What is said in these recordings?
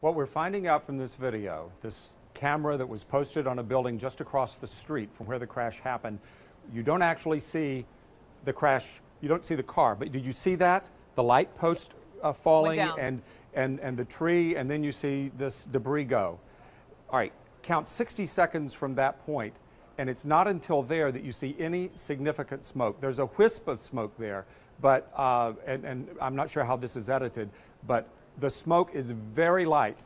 What we're finding out from this video, this camera that was posted on a building just across the street from where the crash happened, you don't actually see the crash, you don't see the car, but did you see that? The light post falling and the tree, and then you see this debris go. All right, count 60 seconds from that point, and it's not until there that you see any significant smoke. There's a wisp of smoke there, but, and I'm not sure how this is edited, but the smoke is very light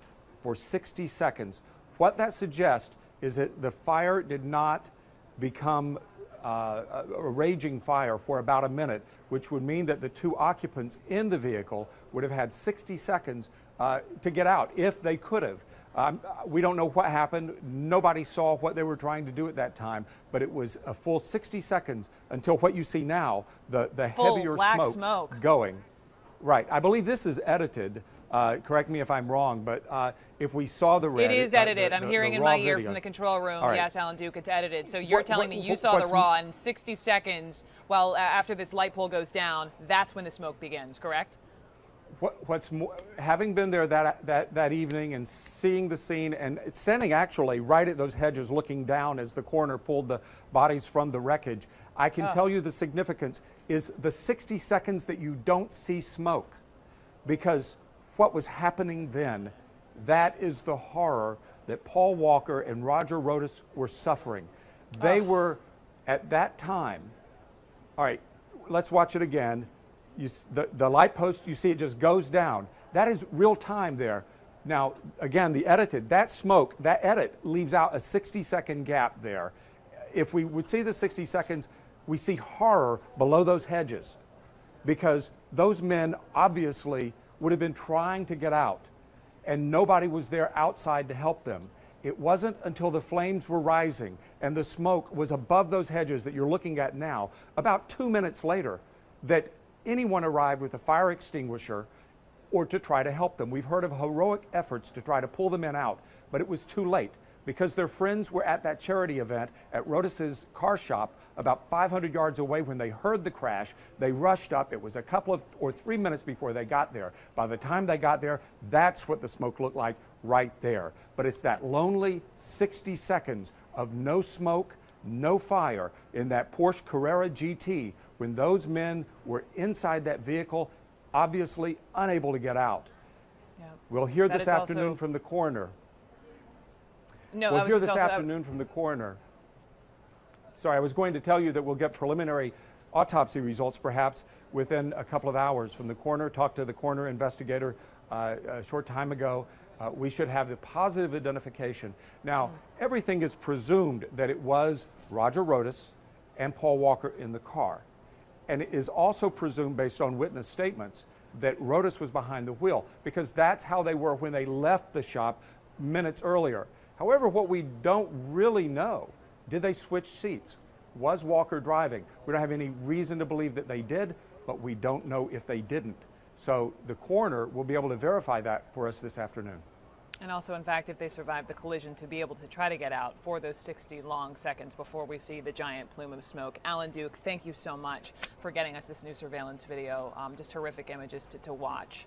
for 60 seconds. What that suggests is that the fire did not become a raging fire for about a minute, which would mean that the two occupants in the vehicle would have had 60 seconds to get out if they could have. We don't know what happened. Nobody saw what they were trying to do at that time, but it was a full 60 seconds until what you see now, the heavier smoke going. Right. I believe this is edited. Correct me if I'm wrong, but if we saw the red... It is edited. I'm hearing in my ear from the control room, right. Yes, Alan Duke, it's edited. So you're telling me you saw the raw in 60 seconds, well, after this light pole goes down, that's when the smoke begins, correct? What's more, having been there that evening and seeing the scene and standing actually right at those hedges looking down as the coroner pulled the bodies from the wreckage, I can tell you the significance is the 60 seconds that you don't see smoke. Because what was happening then, that is the horror that Paul Walker and Roger Rodas were suffering. They were, at that time, all right, let's watch it again. The light post, you see it just goes down. That is real time there. Now, again, the edited, that smoke, that edit leaves out a 60-second gap there. If we would see the 60 seconds, we see horror below those hedges because those men obviously would have been trying to get out and nobody was there outside to help them. It wasn't until the flames were rising and the smoke was above those hedges that you're looking at now, about 2 minutes later, that anyone arrived with a fire extinguisher or to try to help them. We've heard of heroic efforts to try to pull the men out, but it was too late because their friends were at that charity event at Rodas's car shop about 500 yards away when they heard the crash. They rushed up. It was a couple of or 3 minutes before they got there. By the time they got there, that's what the smoke looked like right there. But it's that lonely 60 seconds of no smoke, no fire in that Porsche Carrera GT when those men were inside that vehicle, obviously unable to get out. Yep. We'll hear this afternoon from the coroner. No, we'll hear this afternoon from the coroner. Sorry, I was going to tell you that we'll get preliminary autopsy results perhaps within a couple of hours from the coroner. Talked to the coroner investigator a short time ago. We should have the positive identification. Now, everything is presumed that it was Roger Rodas and Paul Walker in the car. And it is also presumed, based on witness statements, that Rodas was behind the wheel because that's how they were when they left the shop minutes earlier. However, what we don't really know, did they switch seats? Was Walker driving? We don't have any reason to believe that they did, but we don't know if they didn't. So the coroner will be able to verify that for us this afternoon. And also, in fact, if they survived the collision, to be able to try to get out for those 60 long seconds before we see the giant plume of smoke. Alan Duke, thank you so much for getting us this new surveillance video. Just horrific images to watch.